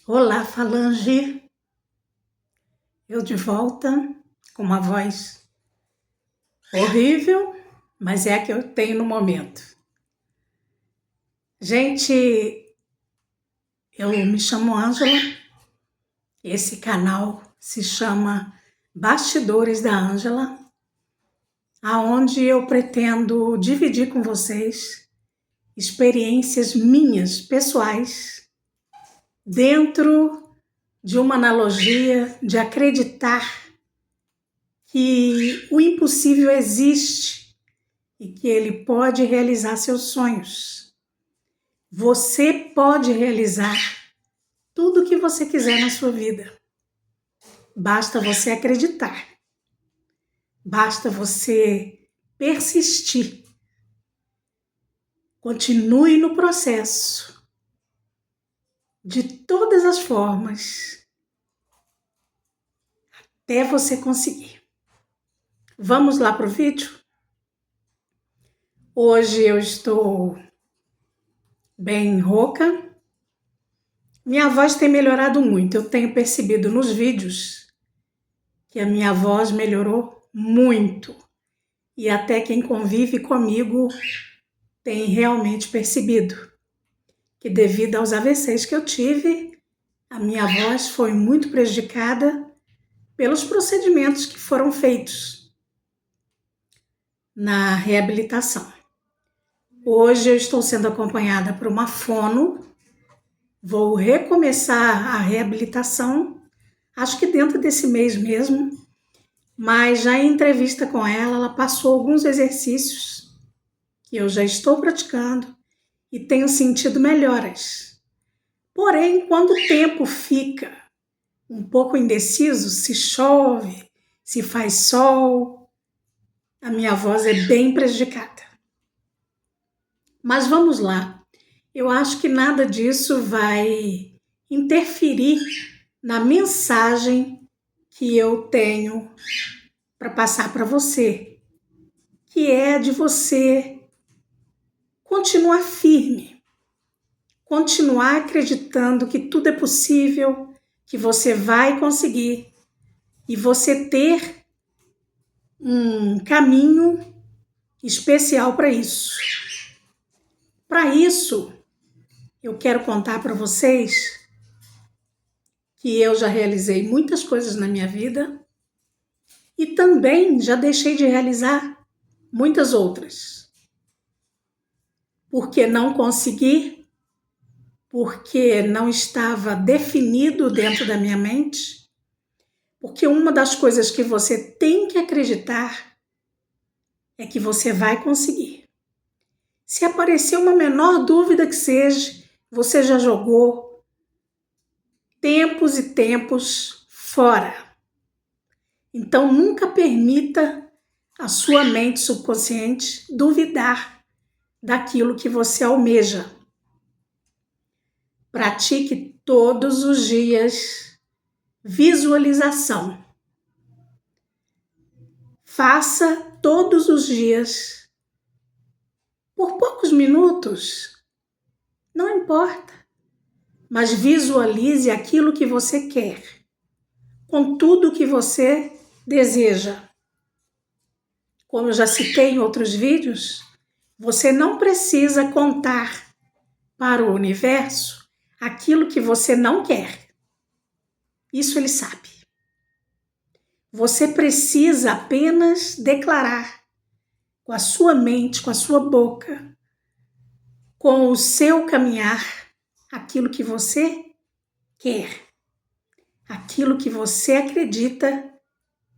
Olá, Falange. Eu de volta com uma voz horrível, mas é a que eu tenho no momento. Gente, eu me chamo Ângela. Esse canal se chama Bastidores da Ângela, aonde eu pretendo dividir com vocês experiências minhas, pessoais, dentro de uma analogia de acreditar que o impossível existe e que ele pode realizar seus sonhos. Você pode realizar tudo o que você quiser na sua vida. Basta você acreditar. Basta você persistir. Continue no processo. De todas as formas. Até você conseguir. Vamos lá para o vídeo? Hoje eu estou bem rouca. Minha voz tem melhorado muito. Eu tenho percebido nos vídeos que a minha voz melhorou muito. E até quem convive comigo tem realmente percebido que devido aos AVCs que eu tive, a minha voz foi muito prejudicada pelos procedimentos que foram feitos na reabilitação. Hoje eu estou sendo acompanhada por uma fono. Vou recomeçar a reabilitação, acho que dentro desse mês mesmo, mas já em entrevista com ela passou alguns exercícios que eu já estou praticando e tenho sentido melhoras. Porém, quando o tempo fica um pouco indeciso, se chove, se faz sol, a minha voz é bem prejudicada. Mas vamos lá. Eu acho que nada disso vai interferir na mensagem que eu tenho para passar para você, que é de você continuar firme, continuar acreditando que tudo é possível, que você vai conseguir e você ter um caminho especial para isso. Para isso, eu quero contar para vocês que eu já realizei muitas coisas na minha vida e também já deixei de realizar muitas outras. Porque não consegui, porque não estava definido dentro da minha mente, porque uma das coisas que você tem que acreditar é que você vai conseguir. Se aparecer uma menor dúvida que seja, você já jogou tempos e tempos fora. Então, nunca permita a sua mente subconsciente duvidar daquilo que você almeja. Pratique todos os dias visualização. Faça todos os dias, por poucos minutos, não importa, mas visualize aquilo que você quer, com tudo que você deseja. Como eu já citei em outros vídeos, você não precisa contar para o universo aquilo que você não quer. Isso ele sabe. Você precisa apenas declarar com a sua mente, com a sua boca, com o seu caminhar, aquilo que você quer, aquilo que você acredita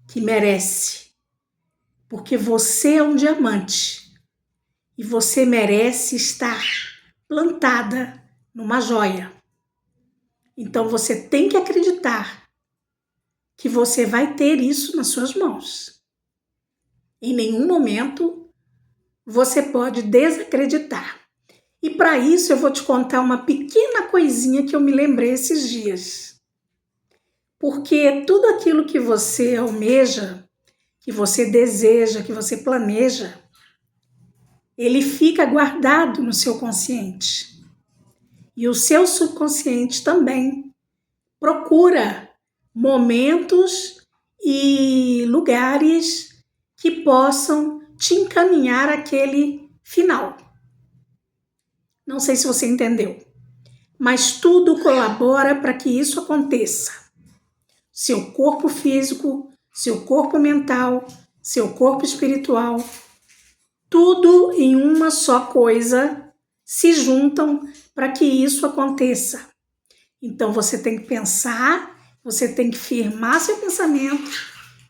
que merece. Porque você é um diamante e você merece estar plantada numa joia. Então você tem que acreditar que você vai ter isso nas suas mãos. Em nenhum momento você pode desacreditar. E para isso eu vou te contar uma pequena coisinha que eu me lembrei esses dias. Porque tudo aquilo que você almeja, que você deseja, que você planeja, ele fica guardado no seu consciente. E o seu subconsciente também procura momentos e lugares que possam te encaminhar àquele final. Não sei se você entendeu, mas tudo colabora para que isso aconteça. Seu corpo físico, seu corpo mental, seu corpo espiritual, tudo em uma só coisa se juntam para que isso aconteça. Então você tem que pensar, você tem que firmar seu pensamento,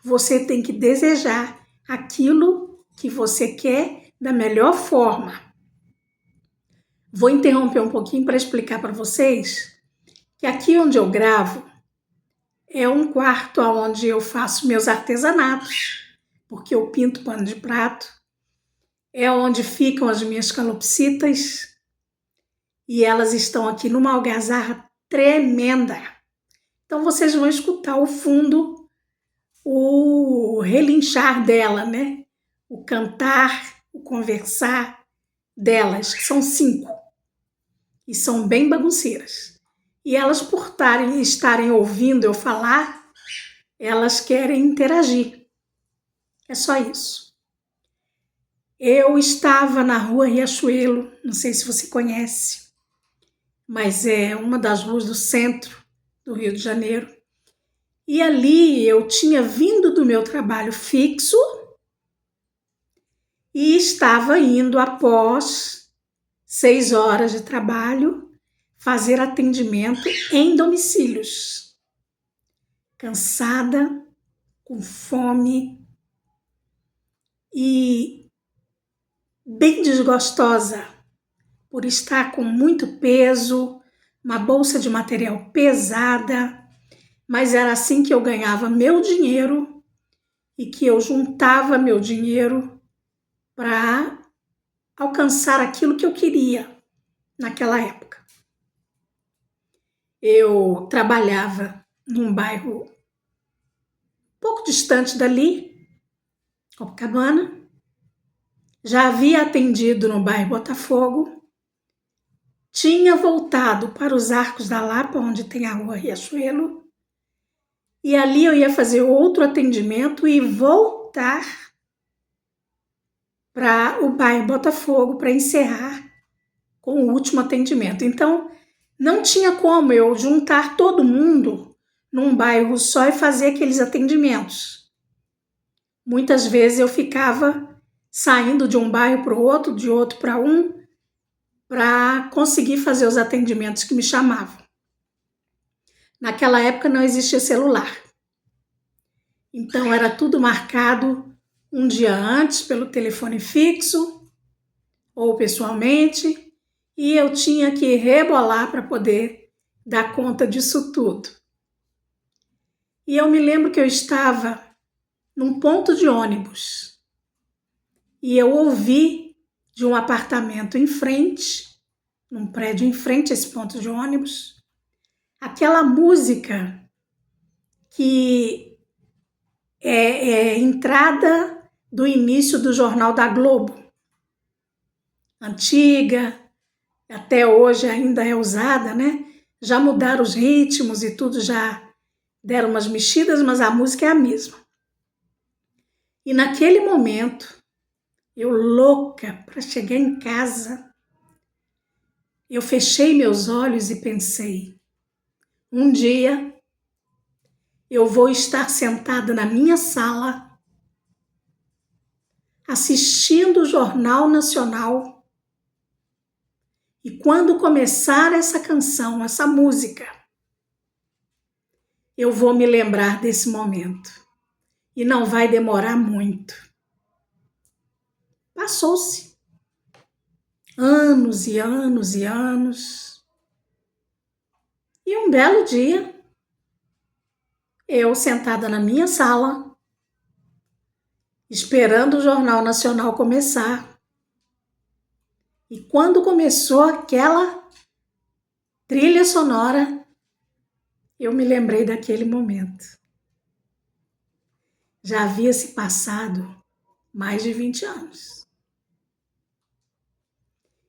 você tem que desejar aquilo que você quer da melhor forma. Vou interromper um pouquinho para explicar para vocês que aqui onde eu gravo é um quarto onde eu faço meus artesanatos, porque eu pinto pano de prato. É onde ficam as minhas calopsitas e elas estão aqui numa algazarra tremenda. Então vocês vão escutar ao fundo o relinchar dela, né? O cantar, o conversar delas, que são 5 e são bem bagunceiras. E elas, por estarem ouvindo eu falar, elas querem interagir. É só isso. Eu estava na rua Riachuelo, não sei se você conhece, mas é uma das ruas do centro do Rio de Janeiro. E ali eu tinha vindo do meu trabalho fixo e estava indo após 6 horas de trabalho fazer atendimento em domicílios. Cansada, com fome e bem desgostosa por estar com muito peso, uma bolsa de material pesada, mas era assim que eu ganhava meu dinheiro e que eu juntava meu dinheiro para alcançar aquilo que eu queria naquela época. Eu trabalhava num bairro pouco distante dali, Copacabana. Já havia atendido no bairro Botafogo, tinha voltado para os Arcos da Lapa, onde tem a rua Riachuelo, e ali eu ia fazer outro atendimento e voltar para o bairro Botafogo para encerrar com o último atendimento. Então, não tinha como eu juntar todo mundo num bairro só e fazer aqueles atendimentos. Muitas vezes eu ficava saindo de um bairro para o outro, de outro para um, para conseguir fazer os atendimentos que me chamavam. Naquela época não existia celular. Então era tudo marcado um dia antes pelo telefone fixo ou pessoalmente, e eu tinha que rebolar para poder dar conta disso tudo. E eu me lembro que eu estava num ponto de ônibus e eu ouvi de um apartamento em frente, num prédio em frente a esse ponto de ônibus, aquela música que é entrada do início do Jornal da Globo, antiga, até hoje ainda é usada, né? Já mudaram os ritmos e tudo, já deram umas mexidas, mas a música é a mesma. E naquele momento, eu louca para chegar em casa, eu fechei meus olhos e pensei, um dia eu vou estar sentada na minha sala, assistindo o Jornal Nacional, e quando começar essa canção, essa música, eu vou me lembrar desse momento. E não vai demorar muito. Passou-se. Anos e anos e anos. E um belo dia, eu sentada na minha sala, esperando o Jornal Nacional começar. E quando começou aquela trilha sonora, eu me lembrei daquele momento. Já havia se passado mais de 20 anos.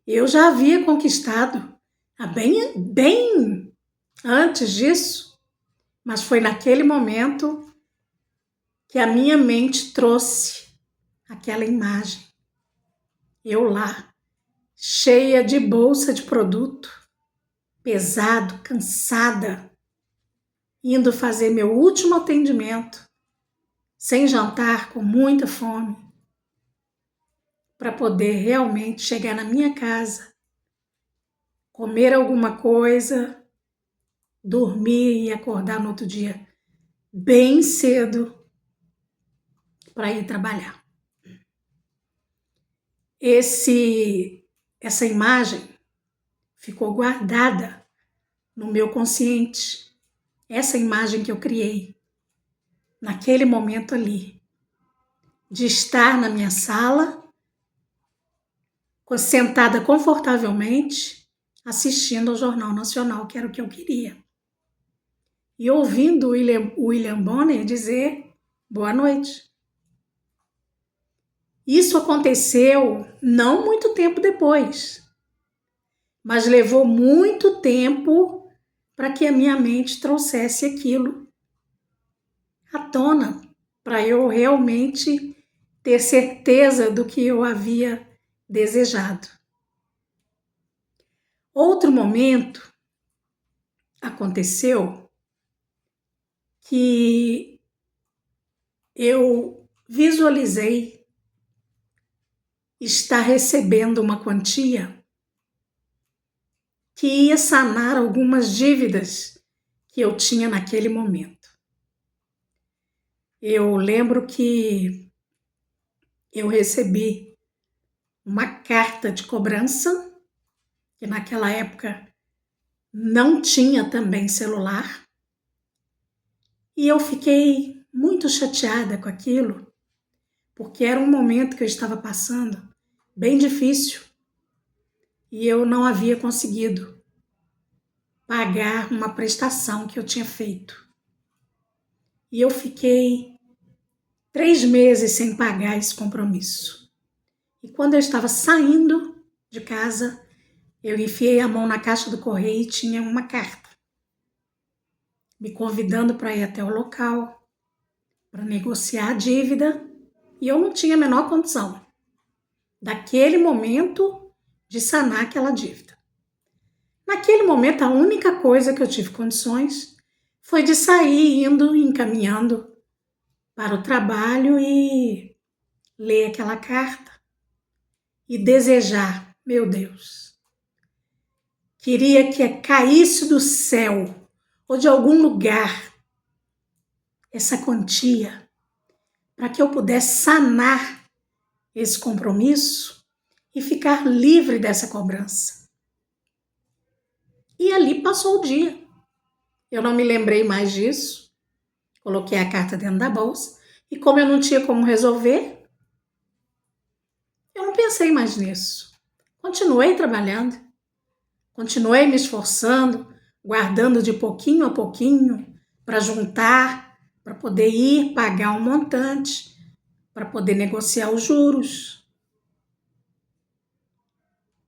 Eu já havia conquistado, bem antes disso, Mas foi naquele momento que a minha mente trouxe aquela imagem. Eu lá, cheia de bolsa de produto, pesado, cansada, indo fazer meu último atendimento, sem jantar, com muita fome, para poder realmente chegar na minha casa, comer alguma coisa, dormir e acordar no outro dia bem cedo para ir trabalhar. Essa imagem ficou guardada no meu consciente. Essa imagem que eu criei naquele momento ali, de estar na minha sala, sentada confortavelmente, assistindo ao Jornal Nacional, que era o que eu queria. E ouvindo o William Bonner dizer boa noite. Isso aconteceu não muito tempo depois, mas levou muito tempo para que a minha mente trouxesse aquilo à tona, para eu realmente ter certeza do que eu havia desejado. Outro momento aconteceu que eu visualizei estar recebendo uma quantia que ia sanar algumas dívidas que eu tinha naquele momento. Eu lembro que eu recebi uma carta de cobrança, que naquela época não tinha também celular, e eu fiquei muito chateada com aquilo, porque era um momento que eu estava passando bem difícil e eu não havia conseguido pagar uma prestação que eu tinha feito. E eu fiquei 3 meses sem pagar esse compromisso. E quando eu estava saindo de casa, eu enfiei a mão na caixa do correio e tinha uma carta me convidando para ir até o local, para negociar a dívida, e eu não tinha a menor condição, daquele momento, de sanar aquela dívida. Naquele momento, a única coisa que eu tive condições foi de sair indo, encaminhando para o trabalho e ler aquela carta e desejar, meu Deus, queria que caísse do céu ou de algum lugar essa quantia para que eu pudesse sanar esse compromisso e ficar livre dessa cobrança. E ali passou o dia. Eu não me lembrei mais disso. Coloquei a carta dentro da bolsa e como eu não tinha como resolver, eu não pensei mais nisso. Continuei trabalhando, continuei me esforçando, guardando de pouquinho a pouquinho para juntar, para poder ir pagar um montante, para poder negociar os juros.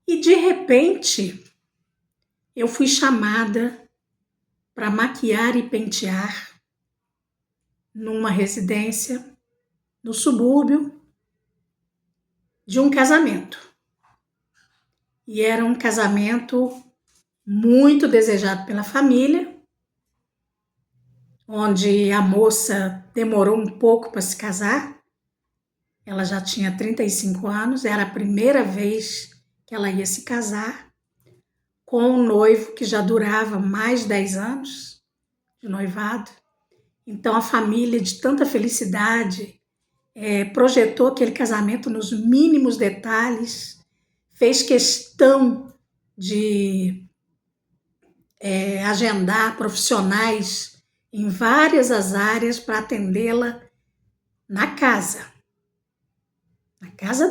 E de repente, eu fui chamada para maquiar e pentear numa residência no subúrbio de um casamento. E era um casamento muito desejado pela família, onde a moça demorou um pouco para se casar. Ela já tinha 35 anos, era a primeira vez que ela ia se casar com um noivo que já durava mais de 10 anos de noivado. Então a família, de tanta felicidade, projetou aquele casamento nos mínimos detalhes, fez questão de agendar profissionais em várias as áreas para atendê-la na casa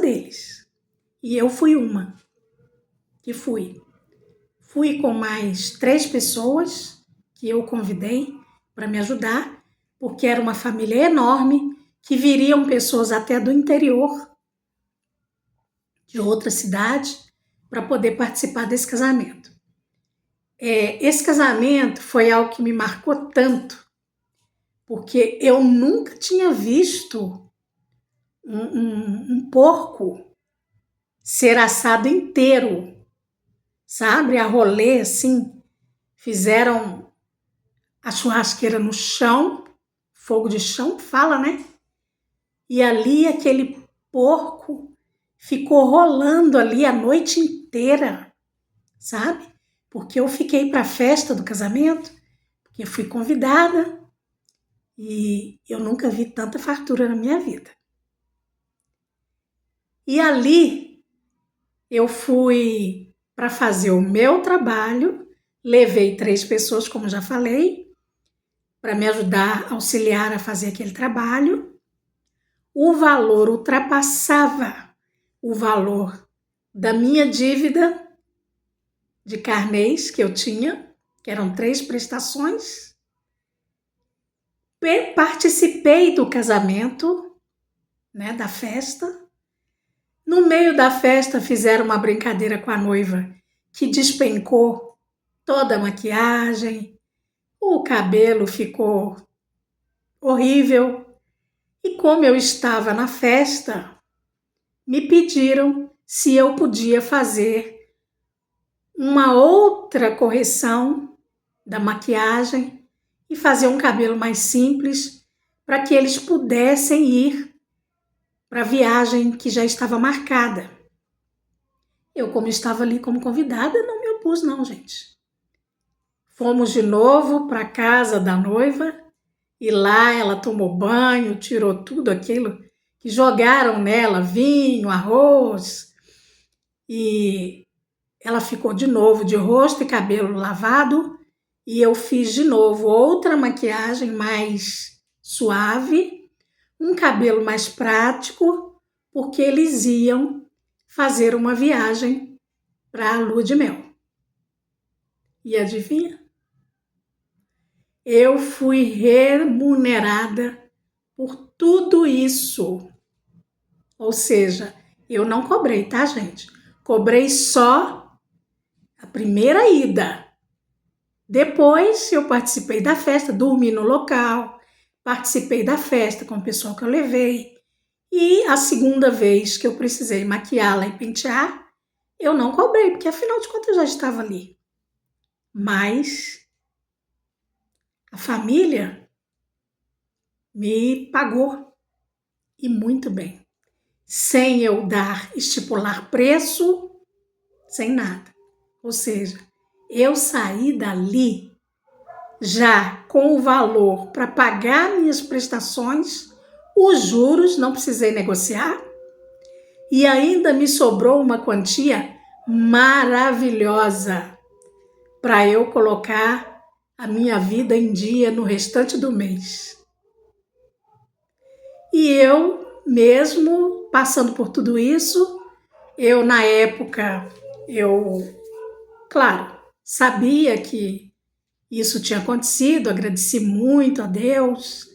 deles. E eu fui uma que fui. Fui com mais 3 pessoas que eu convidei para me ajudar, porque era uma família enorme, que viriam pessoas até do interior, de outra cidade, para poder participar desse casamento. Esse casamento foi algo que me marcou tanto, porque eu nunca tinha visto um porco ser assado inteiro, sabe? A rolê, assim. Fizeram a churrasqueira no chão, fogo de chão, fala, né? E ali aquele porco ficou rolando ali a noite inteira, sabe? Porque eu fiquei para a festa do casamento, porque eu fui convidada e eu nunca vi tanta fartura na minha vida. E ali eu fui para fazer o meu trabalho, levei 3 pessoas, como já falei, para me ajudar, auxiliar a fazer aquele trabalho. O valor ultrapassava o valor da minha dívida de carnês que eu tinha, que eram 3 prestações. Participei do casamento, né, da festa. No meio da festa fizeram uma brincadeira com a noiva que despencou toda a maquiagem, o cabelo ficou horrível. E como eu estava na festa, me pediram se eu podia fazer uma outra correção da maquiagem e fazer um cabelo mais simples para que eles pudessem ir para a viagem que já estava marcada. Eu, como estava ali como convidada, não me opus não, gente. Fomos de novo para a casa da noiva e lá ela tomou banho, tirou tudo aquilo que jogaram nela, vinho, arroz, e ela ficou de novo de rosto e cabelo lavado e eu fiz de novo outra maquiagem mais suave, um cabelo mais prático, porque eles iam fazer uma viagem para a lua de mel. E adivinha? Eu fui remunerada por tudo isso. Ou seja, eu não cobrei, tá, gente? Cobrei só a primeira ida. Depois eu participei da festa, dormi no local, participei da festa com o pessoal que eu levei. E a segunda vez que eu precisei maquiá-la e pentear, eu não cobrei, porque afinal de contas eu já estava ali. Mas a família me pagou, e muito bem. Sem eu estipular preço, sem nada. Ou seja, eu saí dali já com o valor para pagar minhas prestações, os juros, não precisei negociar, e ainda me sobrou uma quantia maravilhosa para eu colocar a minha vida em dia no restante do mês. E eu, mesmo passando por tudo isso, eu na época, claro, sabia que isso tinha acontecido, agradeci muito a Deus,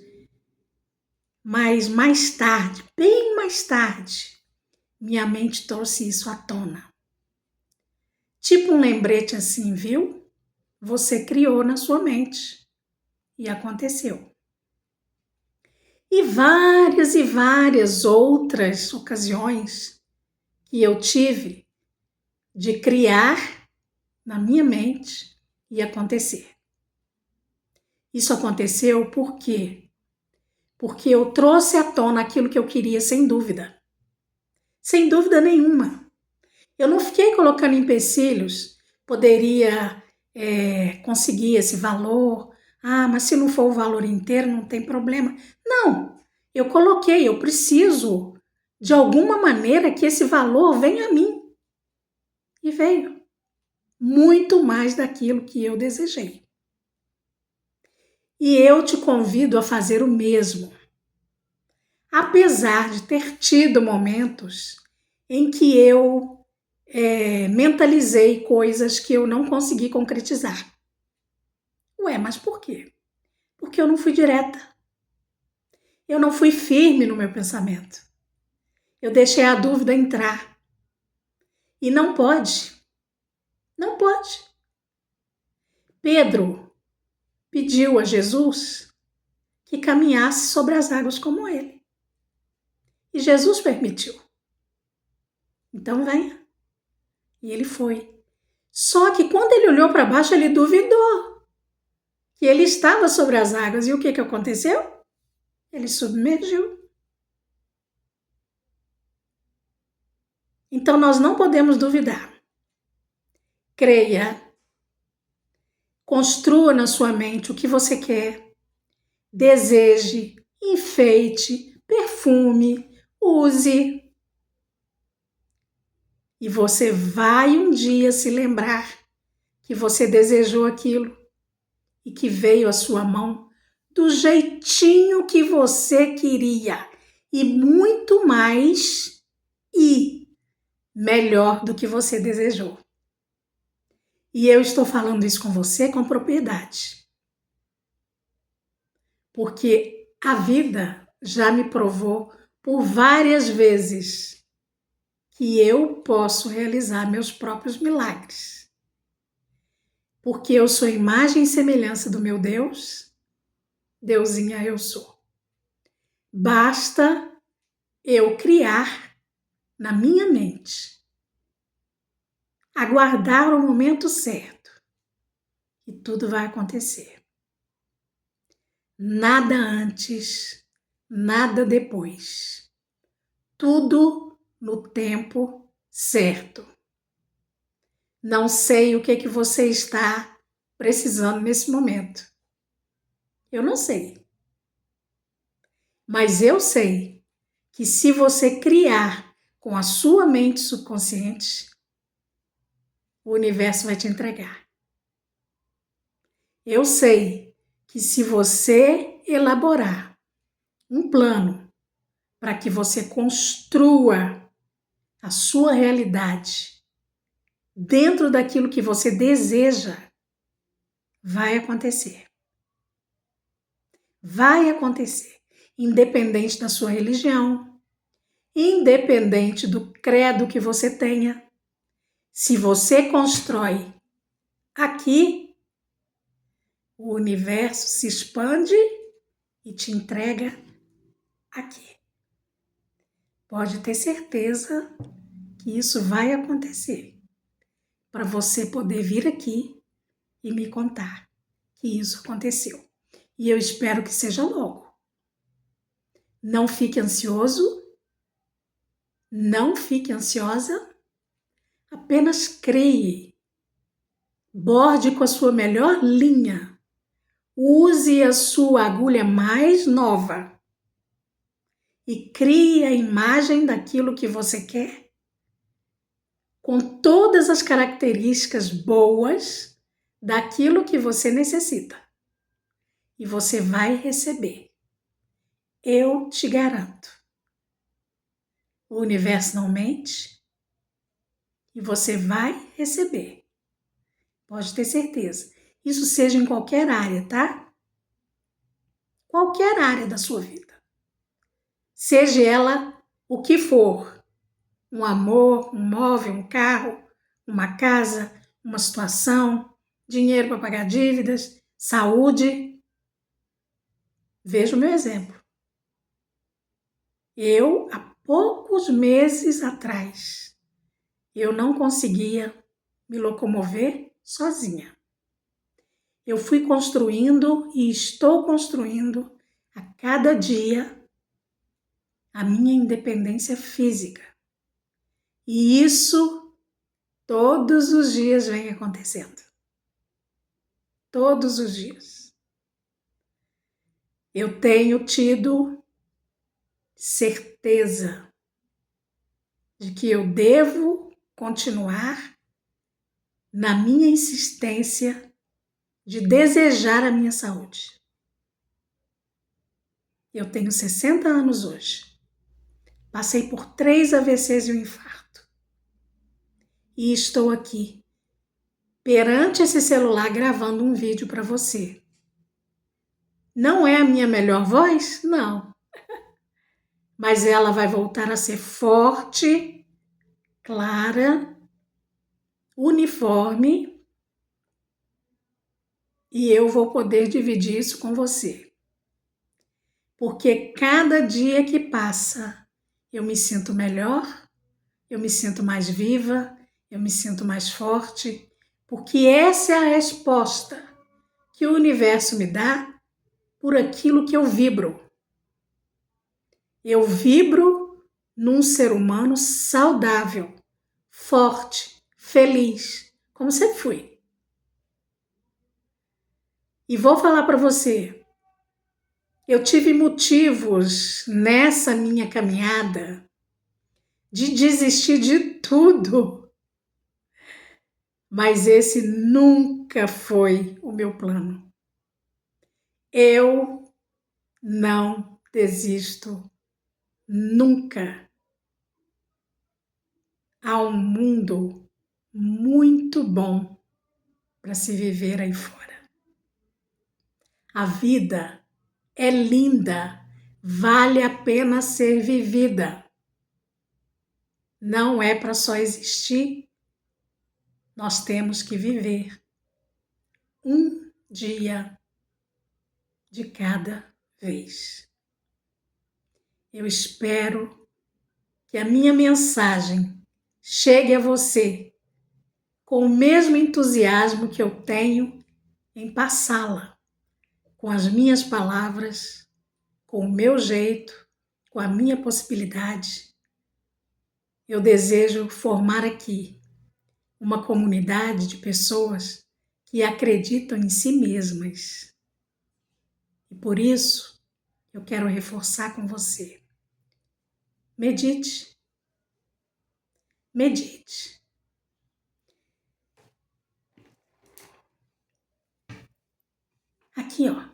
mas mais tarde, bem mais tarde, minha mente trouxe isso à tona. Tipo um lembrete assim, viu? Você criou na sua mente e aconteceu. E várias outras ocasiões que eu tive de criar na minha mente e acontecer. Isso aconteceu por quê? Porque eu trouxe à tona aquilo que eu queria, sem dúvida. Sem dúvida nenhuma. Eu não fiquei colocando empecilhos, poderia conseguir esse valor. Ah, mas se não for o valor inteiro, não tem problema. Não, eu coloquei, eu preciso de alguma maneira que esse valor venha a mim. E veio. Muito mais daquilo que eu desejei. E eu te convido a fazer o mesmo. Apesar de ter tido momentos em que eu mentalizei coisas que eu não consegui concretizar. Ué, mas por quê? Porque eu não fui direta. Eu não fui firme no meu pensamento. Eu deixei a dúvida entrar. E não pode. Não pode. Pedro pediu a Jesus que caminhasse sobre as águas como ele. E Jesus permitiu. Então venha. E ele foi. Só que quando ele olhou para baixo, ele duvidou que ele estava sobre as águas. E o que aconteceu? Ele submergiu. Então nós não podemos duvidar. Creia. Construa na sua mente o que você quer. Deseje, enfeite, perfume, use. E você vai um dia se lembrar que você desejou aquilo e que veio à sua mão do jeitinho que você queria e muito mais e melhor do que você desejou. E eu estou falando isso com você com propriedade. Porque a vida já me provou por várias vezes que eu posso realizar meus próprios milagres. Porque eu sou imagem e semelhança do meu Deus, Deusinha eu sou. Basta eu criar na minha mente, aguardar o momento certo e tudo vai acontecer. Nada antes, nada depois. Tudo no tempo certo. Não sei o que você está precisando nesse momento. Eu não sei. Mas eu sei que se você criar com a sua mente subconsciente, o universo vai te entregar. Eu sei que se você elaborar um plano para que você construa a sua realidade dentro daquilo que você deseja, vai acontecer. Vai acontecer, independente da sua religião, independente do credo que você tenha. Se você constrói aqui, o universo se expande e te entrega aqui. Pode ter certeza que isso vai acontecer, para você poder vir aqui e me contar que isso aconteceu. E eu espero que seja logo. Não fique ansioso, não fique ansiosa, apenas creia. Borde com a sua melhor linha. Use a sua agulha mais nova e crie a imagem daquilo que você quer, com todas as características boas daquilo que você necessita. E você vai receber. Eu te garanto. O universo não mente e você vai receber. Pode ter certeza. Isso seja em qualquer área, tá? Qualquer área da sua vida. Seja ela o que for. Um amor, um móvel, um carro, uma casa, uma situação, dinheiro para pagar dívidas, saúde. Veja o meu exemplo. Eu, há poucos meses atrás, eu não conseguia me locomover sozinha. Eu fui construindo e estou construindo a cada dia a minha independência física. E isso todos os dias vem acontecendo. Todos os dias. Eu tenho tido certeza de que eu devo continuar na minha insistência de desejar a minha saúde. Eu tenho 60 anos hoje. Passei por 3 AVCs e um infarto. E estou aqui, perante esse celular, gravando um vídeo para você. Não é a minha melhor voz? Não. Mas ela vai voltar a ser forte, clara, uniforme, e eu vou poder dividir isso com você. porque cada dia que passa eu me sinto melhor, eu me sinto mais viva, eu me sinto mais forte, porque essa é a resposta que o universo me dá por aquilo que eu vibro. Eu vibro num ser humano saudável, forte, feliz, como sempre fui. E vou falar para você, eu tive motivos nessa minha caminhada de desistir de tudo, mas esse nunca foi o meu plano. Eu não desisto nunca. Há um mundo muito bom para se viver aí fora. A vida é linda, vale a pena ser vivida. Não é para só existir, nós temos que viver um dia de cada vez. Eu espero que a minha mensagem chegue a você com o mesmo entusiasmo que eu tenho em passá-la, com as minhas palavras, com o meu jeito, com a minha possibilidade. Eu desejo formar aqui uma comunidade de pessoas que acreditam em si mesmas. E por isso, eu quero reforçar com você. Medite. Medite. Aqui, ó.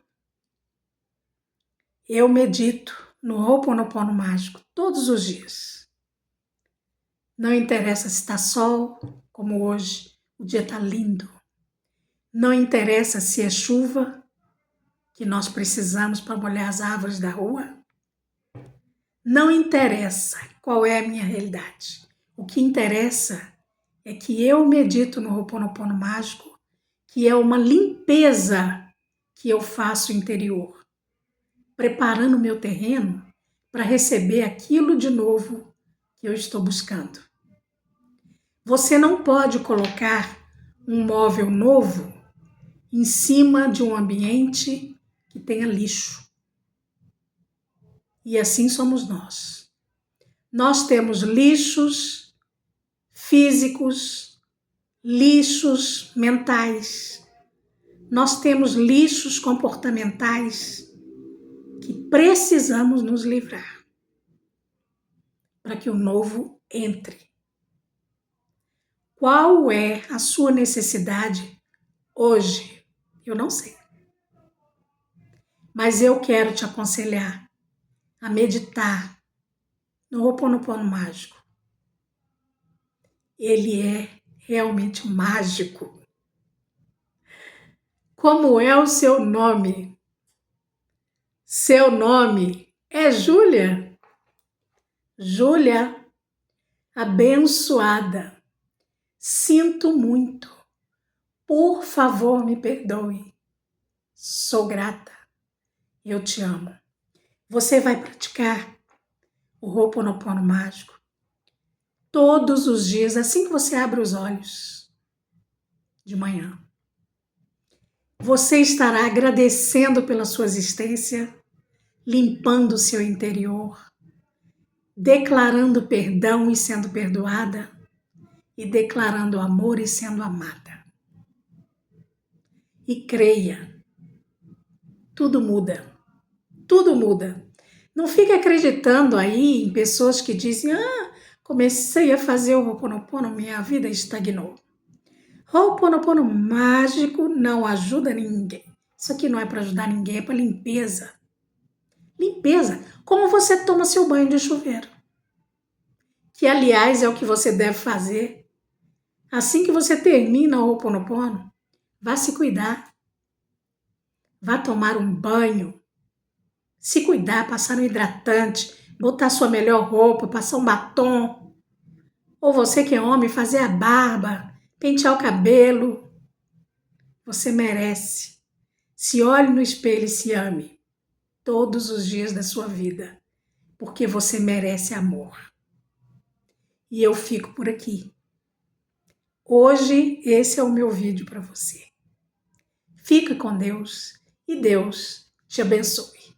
Eu medito no Ho'oponopono mágico todos os dias. Não interessa se está sol, como hoje, o dia está lindo. Não interessa se é chuva, que nós precisamos para molhar as árvores da rua. Não interessa qual é a minha realidade. O que interessa é que eu medito no Ho'oponopono mágico, que é uma limpeza que eu faço interior, preparando o meu terreno para receber aquilo de novo que eu estou buscando. Você não pode colocar um móvel novo em cima de um ambiente que tenha lixo. E assim somos nós. Nós temos lixos físicos, lixos mentais. Nós temos lixos comportamentais que precisamos nos livrar para que o novo entre. Qual é a sua necessidade hoje? Eu não sei. Mas eu quero te aconselhar a meditar no Ho'oponopono mágico. Ele é realmente mágico. Como é o seu nome? Seu nome é Júlia. Júlia, abençoada. Sinto muito. Por favor, me perdoe. Sou grata. Eu te amo. Você vai praticar o Ho'oponopono mágico todos os dias, assim que você abre os olhos de manhã. Você estará agradecendo pela sua existência, limpando o seu interior, declarando perdão e sendo perdoada, e declarando amor e sendo amada. E creia, tudo muda, tudo muda. Não fique acreditando aí em pessoas que dizem, comecei a fazer o Ho'oponopono, minha vida estagnou. Ho'oponopono mágico não ajuda ninguém. Isso aqui não é para ajudar ninguém, é para limpeza. Limpeza, como você toma seu banho de chuveiro. Que, aliás, é o que você deve fazer. Assim que você termina o Ho'oponopono, vá se cuidar. Vá tomar um banho. Se cuidar, passar um hidratante, botar sua melhor roupa, passar um batom. Ou você que é homem, fazer a barba, pentear o cabelo. Você merece. Se olhe no espelho e se ame. todos os dias da sua vida, porque você merece amor. E eu fico por aqui. Hoje esse é o meu vídeo para você. Fica com Deus e Deus te abençoe.